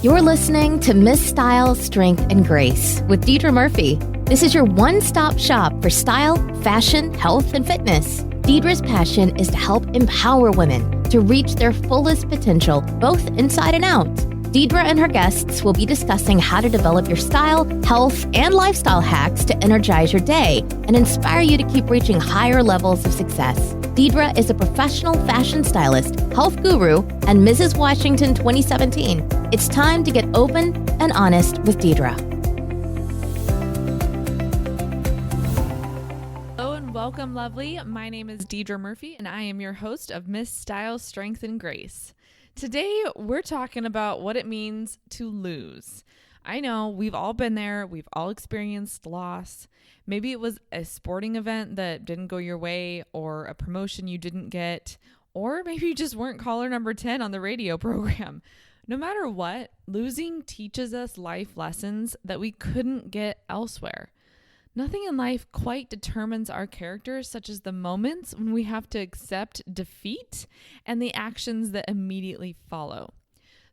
You're listening to Miss Style, Strength, and Grace with Deidra Murphy. This is your one-stop shop for style, fashion, health, and fitness. Deidra's passion is to help empower women to reach their fullest potential, both inside and out. Deidra and her guests will be discussing how to develop your style, health, and lifestyle hacks to energize your day and inspire you to keep reaching higher levels of success. Deidra is a professional fashion stylist, health guru, and Mrs. Washington 2017. It's time to get open and honest with Deidra. Hello and welcome, lovely. My name is Deidra Murphy, and I am your host of Miss Style, Strength, and Grace. Today, we're talking about what it means to lose. I know we've all been there. We've all experienced loss. Maybe it was a sporting event that didn't go your way, or a promotion you didn't get, or maybe you just weren't caller number 10 on the radio program. No matter what, losing teaches us life lessons that we couldn't get elsewhere. Nothing in life quite determines our character, such as the moments when we have to accept defeat and the actions that immediately follow.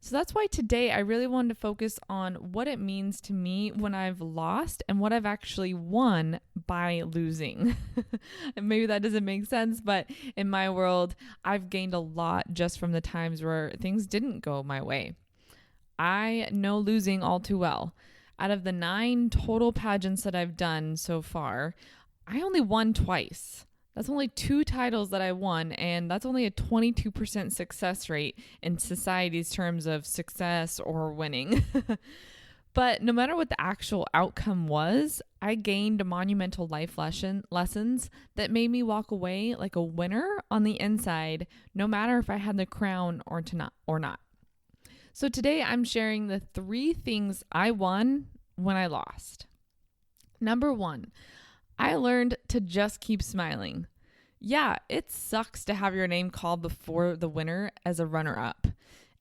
So that's why today I really wanted to focus on what it means to me when I've lost and what I've actually won by losing. And maybe that doesn't make sense, but in my world, I've gained a lot just from the times where things didn't go my way. I know losing all too well. Out of the 9 total pageants that I've done so far, I only won twice. That's only 2 titles that I won, and that's only a 22% success rate in society's terms of success or winning. But no matter what the actual outcome was, I gained monumental life lessons that made me walk away like a winner on the inside, no matter if I had the crown or not. So today I'm sharing the 3 things I won when I lost. Number 1, I learned to just keep smiling. Yeah, it sucks to have your name called before the winner as a runner-up.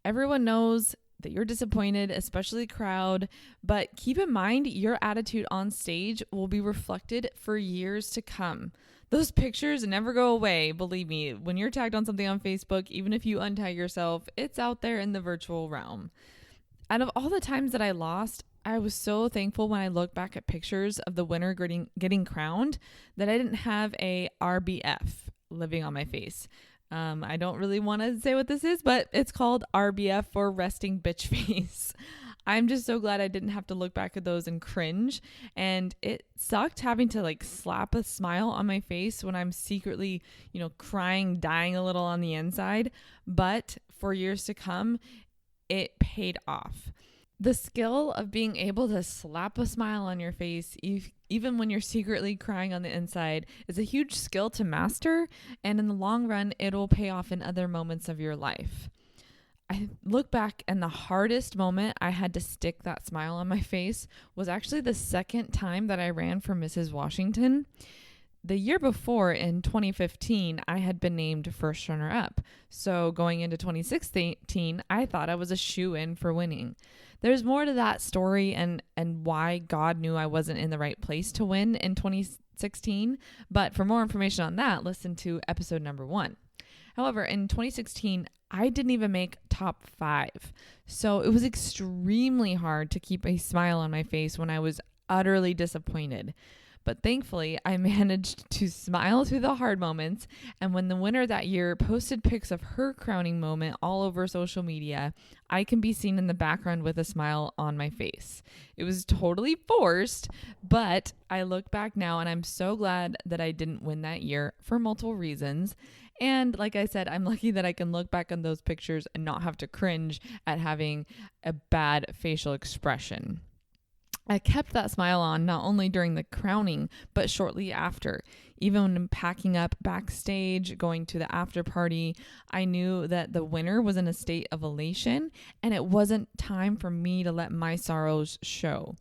Everyone knows that you're disappointed, especially the crowd, but keep in mind your attitude on stage will be reflected for years to come. Those pictures never go away, believe me. When you're tagged on something on Facebook, even if you untag yourself, it's out there in the virtual realm. Out of all the times that I lost, I was so thankful when I look back at pictures of the winner getting crowned that I didn't have a RBF living on my face. I don't really want to say what this is, but it's called RBF for resting bitch face. I'm just so glad I didn't have to look back at those and cringe. And it sucked having to slap a smile on my face when I'm secretly, crying, dying a little on the inside. But for years to come, it paid off. The skill of being able to slap a smile on your face, even when you're secretly crying on the inside, is a huge skill to master. And in the long run, it'll pay off in other moments of your life. I look back, and the hardest moment I had to stick that smile on my face was actually the second time that I ran for Mrs. Washington. The year before, in 2015, I had been named first runner-up. So going into 2016, I thought I was a shoo-in for winning. There's more to that story and why God knew I wasn't in the right place to win in 2016. But for more information on that, listen to episode number 1. However, in 2016, I didn't even make top 5. So it was extremely hard to keep a smile on my face when I was utterly disappointed. But thankfully, I managed to smile through the hard moments. And when the winner that year posted pics of her crowning moment all over social media, I can be seen in the background with a smile on my face. It was totally forced, but I look back now and I'm so glad that I didn't win that year for multiple reasons. And like I said, I'm lucky that I can look back on those pictures and not have to cringe at having a bad facial expression. I kept that smile on not only during the crowning, but shortly after. Even when packing up backstage, going to the after party, I knew that the winner was in a state of elation and it wasn't time for me to let my sorrows show.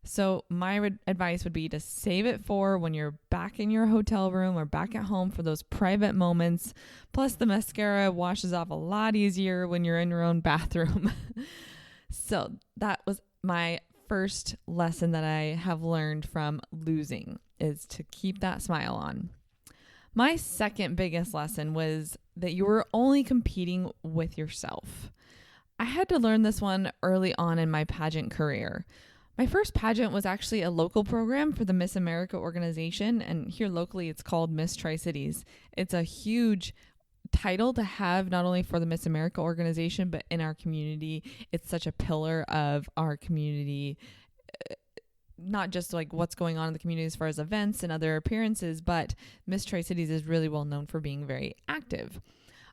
So my advice would be to save it for when you're back in your hotel room or back at home for those private moments. Plus the mascara washes off a lot easier when you're in your own bathroom. So that was my first lesson that I have learned from losing, is to keep that smile on. My second biggest lesson was that you were only competing with yourself. I had to learn this one early on in my pageant career. My first pageant was actually a local program for the Miss America organization, and here locally it's called Miss Tri-Cities. It's a huge title to have, not only for the Miss America organization, but in our community. It's such a pillar of our community, not just like what's going on in the community as far as events and other appearances, but Miss Tri-Cities is really well known for being very active.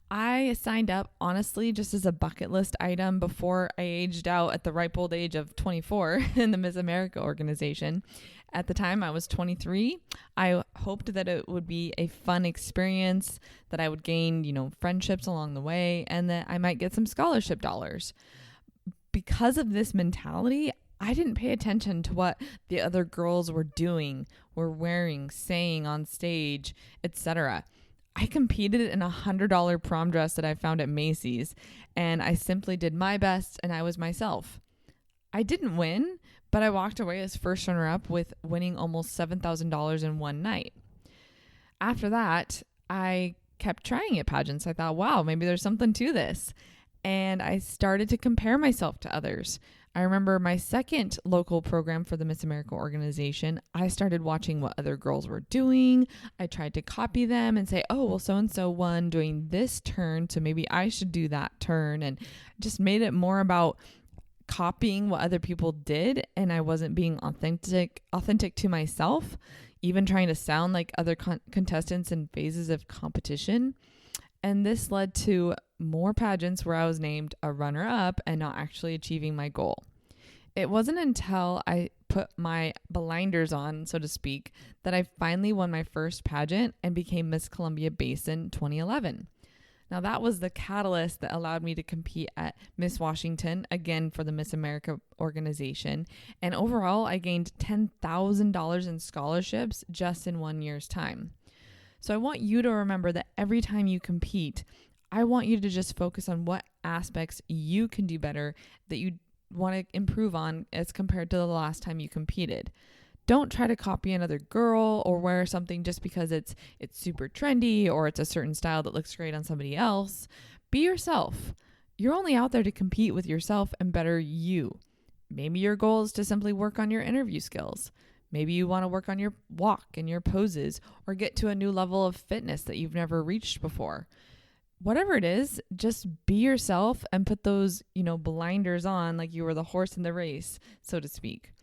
I signed up, honestly, just as a bucket list item before I aged out at the ripe old age of 24 in the Miss America organization. At the time, I was 23. I hoped that it would be a fun experience, that I would gain, friendships along the way, and that I might get some scholarship dollars. Because of this mentality, I didn't pay attention to what the other girls were doing, were wearing, saying on stage, etc. I competed in a $100 prom dress that I found at Macy's, and I simply did my best, and I was myself. I didn't win, but I walked away as first runner-up with winning almost $7,000 in one night. After that, I kept trying at pageants. I thought, wow, maybe there's something to this. And I started to compare myself to others. I remember my second local program for the Miss America organization, I started watching what other girls were doing. I tried to copy them and say, oh, well, so-and-so won doing this turn, so maybe I should do that turn. And just made it more about copying what other people did. And I wasn't being authentic to myself, even trying to sound like other contestants in phases of competition. And this led to more pageants where I was named a runner-up and not actually achieving my goal. It wasn't until I put my blinders on, so to speak, that I finally won my first pageant and became Miss Columbia Basin 2011. Now that was the catalyst that allowed me to compete at Miss Washington, again for the Miss America organization. And overall, I gained $10,000 in scholarships just in 1 year's time. So I want you to remember that every time you compete, I want you to just focus on what aspects you can do better, that you want to improve on as compared to the last time you competed. Don't try to copy another girl or wear something just because it's super trendy or it's a certain style that looks great on somebody else. Be yourself. You're only out there to compete with yourself and better you. Maybe your goal is to simply work on your interview skills. Maybe you want to work on your walk and your poses or get to a new level of fitness that you've never reached before. Whatever it is, just be yourself and put those, blinders on like you were the horse in the race, so to speak.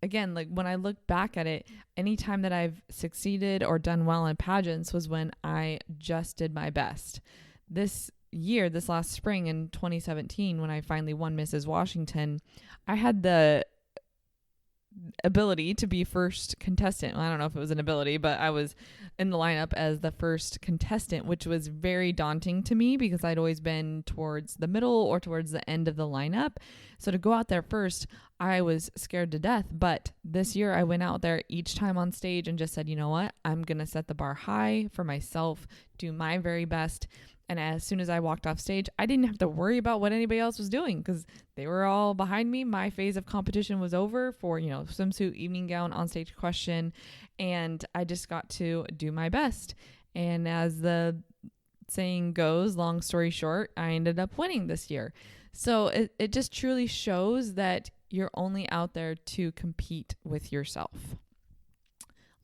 Again, like when I look back at it, anytime that I've succeeded or done well in pageants was when I just did my best. This last spring in 2017, when I finally won Mrs. Washington, I had the ability to be first contestant. Well, I don't know if it was an ability, but I was in the lineup as the first contestant, which was very daunting to me because I'd always been towards the middle or towards the end of the lineup. So to go out there first, I was scared to death. But this year I went out there each time on stage and just said, you know what? I'm going to set the bar high for myself, do my very best. And as soon as I walked off stage, I didn't have to worry about what anybody else was doing because they were all behind me. My phase of competition was over for, swimsuit, evening gown, onstage question. And I just got to do my best. And as the saying goes, long story short, I ended up winning this year. So it just truly shows that you're only out there to compete with yourself.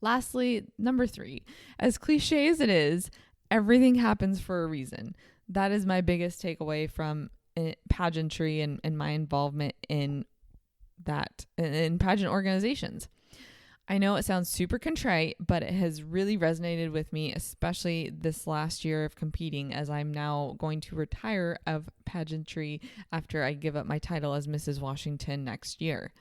Lastly, number 3, as cliche as it is, everything happens for a reason. That is my biggest takeaway from pageantry and my involvement in that, in pageant organizations. I know it sounds super contrite, but it has really resonated with me, especially this last year of competing, as I'm now going to retire of pageantry after I give up my title as Mrs. Washington next year.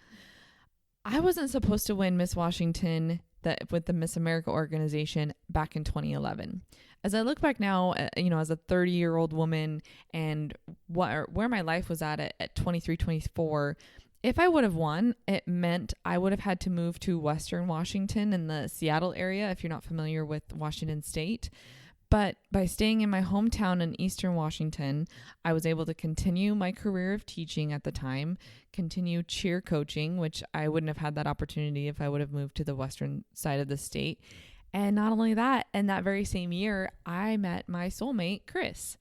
I wasn't supposed to win Miss Washington with the Miss America organization back in 2011. As I look back now, as a 30-year-old woman and where my life was at 23, 24, if I would have won, it meant I would have had to move to Western Washington in the Seattle area, if you're not familiar with Washington State. But by staying in my hometown in Eastern Washington, I was able to continue my career of teaching at the time, continue cheer coaching, which I wouldn't have had that opportunity if I would have moved to the western side of the state. And not only that, in that very same year, I met my soulmate, Chris.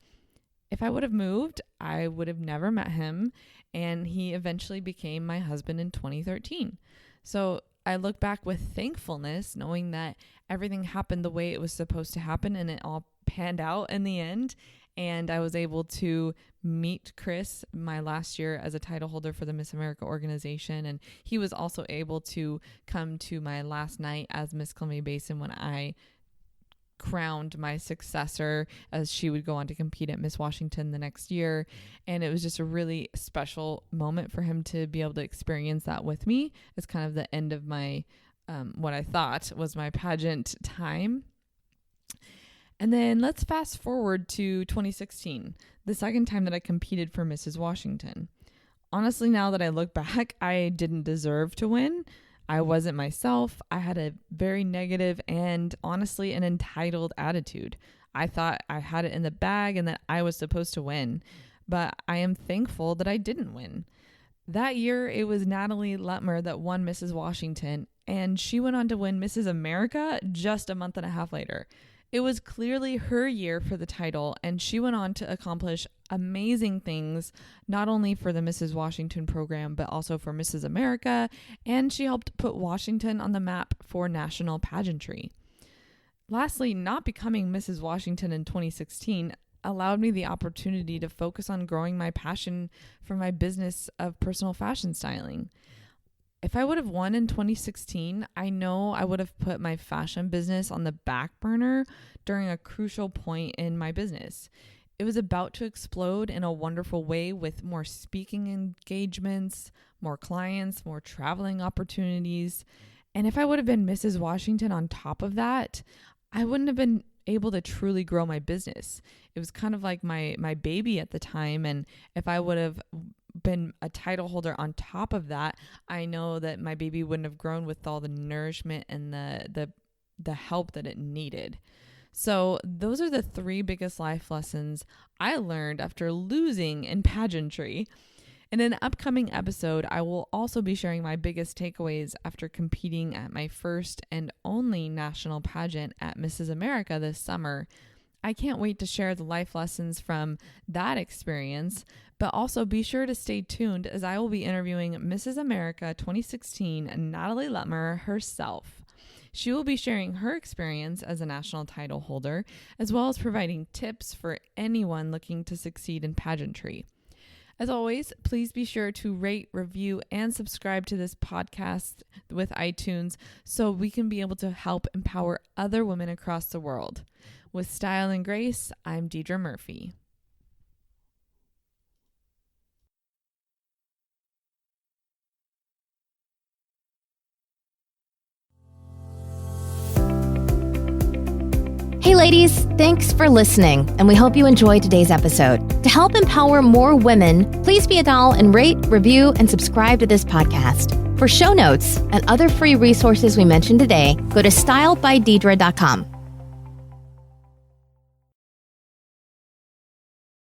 If I would have moved, I would have never met him, and he eventually became my husband in 2013. So I look back with thankfulness, knowing that everything happened the way it was supposed to happen, and it all panned out in the end. And I was able to meet Chris my last year as a title holder for the Miss America organization. And he was also able to come to my last night as Miss Columbia Basin when I crowned my successor, as she would go on to compete at Miss Washington the next year. And it was just a really special moment for him to be able to experience that with me as kind of the end of my, what I thought was my pageant time. And then let's fast forward to 2016, the second time that I competed for Mrs. Washington. Honestly, now that I look back, I didn't deserve to win. I wasn't myself. I had a very negative and honestly an entitled attitude. I thought I had it in the bag and that I was supposed to win, but I am thankful that I didn't win. That year, it was Natalie Lutmer that won Mrs. Washington, and she went on to win Mrs. America just a month and a half later. It was clearly her year for the title, and she went on to accomplish amazing things, not only for the Mrs. Washington program, but also for Mrs. America, and she helped put Washington on the map for national pageantry. Lastly, not becoming Mrs. Washington in 2016 allowed me the opportunity to focus on growing my passion for my business of personal fashion styling. If I would have won in 2016, I know I would have put my fashion business on the back burner during a crucial point in my business. It was about to explode in a wonderful way with more speaking engagements, more clients, more traveling opportunities. And if I would have been Mrs. Washington on top of that, I wouldn't have been able to truly grow my business. It was kind of like my baby at the time. And if I would have been a title holder on top of that, I know that my baby wouldn't have grown with all the nourishment and the help that it needed. So those are the three biggest life lessons I learned after losing in pageantry. In an upcoming episode, I will also be sharing my biggest takeaways after competing at my first and only national pageant at Mrs. America this summer. I can't wait to share the life lessons from that experience, but also be sure to stay tuned as I will be interviewing Mrs. America 2016 Natalie Lutmer herself. She will be sharing her experience as a national title holder, as well as providing tips for anyone looking to succeed in pageantry. As always, please be sure to rate, review, and subscribe to this podcast with iTunes so we can be able to help empower other women across the world. With Style and Grace, I'm Deidra Murphy. Hey ladies, thanks for listening, and we hope you enjoyed today's episode. To help empower more women, please be a doll and rate, review, and subscribe to this podcast. For show notes and other free resources we mentioned today, go to stylebydeidra.com.